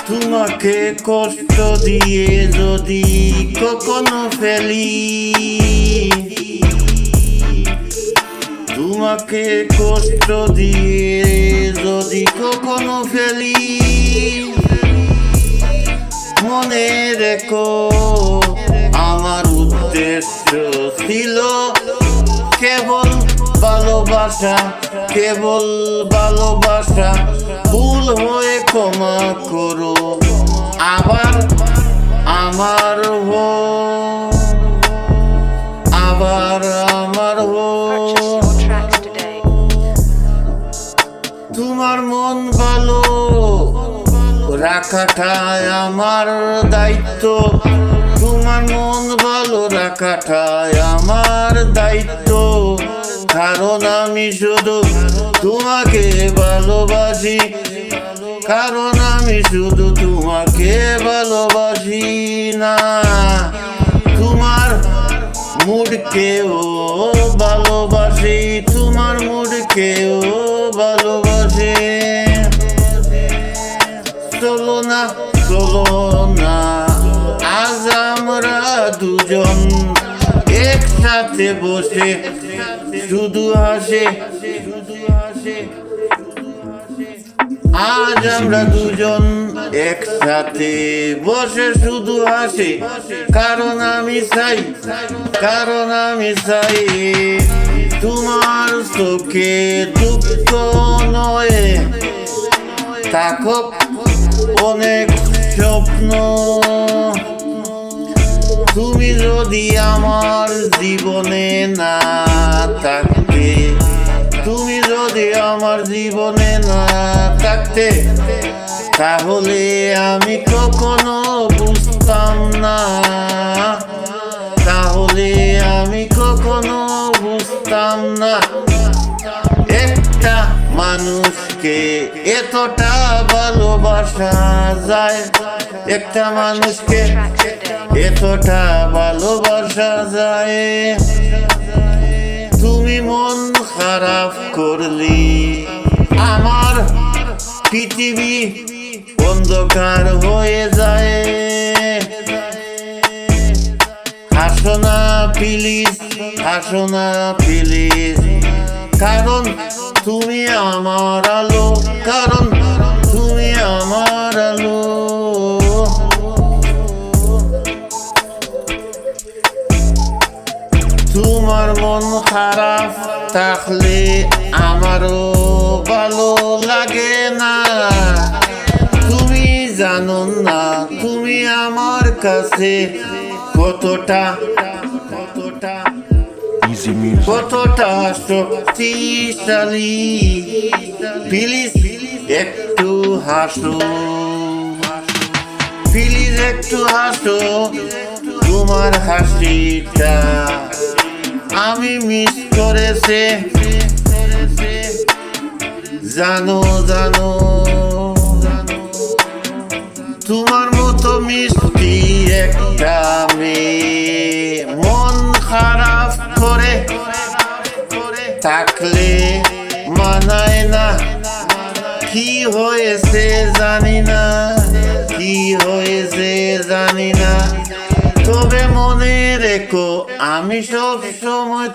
তোমাকে কষ্ট দিয়ে যদি কখনো ফেলি, তোমাকে কষ্ট দিয়ে যদি কখনো ফেলি, মনে রেখো আমার উদ্দেশ্য ছিল কেবল ভালোবাসা, কেবল ভালোবাসা। ভুল হয়ে ক্ষমা করো, আবার আমার হো, আবার আমার হো। তোমার মন ভালো রাখাটাই আমার দায়িত্ব, তোমার মন ভালো রাখাটাই আমার দায়িত্ব। কারণ আমি শুধু তোমাকে ভালোবাসি, কারণ আমি শুধু তোমাকে ভালোবাসি না, তোমার মুডকেও ভালোবাসি, তোমার মুডকেও ভালোবাসি। চলো না, চলো না, আজ আমরা দুজন একসাথে বসে শুধু হাসে, আজ আমরা দুজন একসাথে বসে শুধু হাসি। কারণ আমি চাই, কারণ আমি চাই তোমার চোখে দুঃখ নয় থাকুক অনেক স্বপ্ন। তুমি যদি আমার জীবনে না থাকতে, তুমি যদি আমার জীবনে না থাকতে, তাহলে আমি কখনো বুঝতাম না, তাহলে আমি কখনো বুঝতাম না একটা মানুষকে এতটা ভালোবাসা যায়, একটা মানুষকে এতটা ভালোবাসা যায়। তুমি মন খারাপ করলি, আমার পৃথিবী অন্ধকার হয়ে যায়। হাসো না প্লিজ, হাসো না প্লিজ, কারণ তুমি আমার আলো, কারণ তুমি আমার আলো। তোমার মন খারাপ থাকলে আমারও ভালো লাগে না, তুমি জানো না তুমি আমার কাছে কতটা কতটা কতটা শক্তিশালী। প্লিজ একটু হাসো, প্লিজ একটু হাসো, তোমার হাসিটা আমি মিস করেছে, জানো জানো। তোমার মতো মিষ্টি একটা মেয়ে মন খারাপ করে থাকলে মানায় না। কি হয়েছে জানি না, কি হয়েছে জানি না, তবে মনে রেখো আমি সব সময়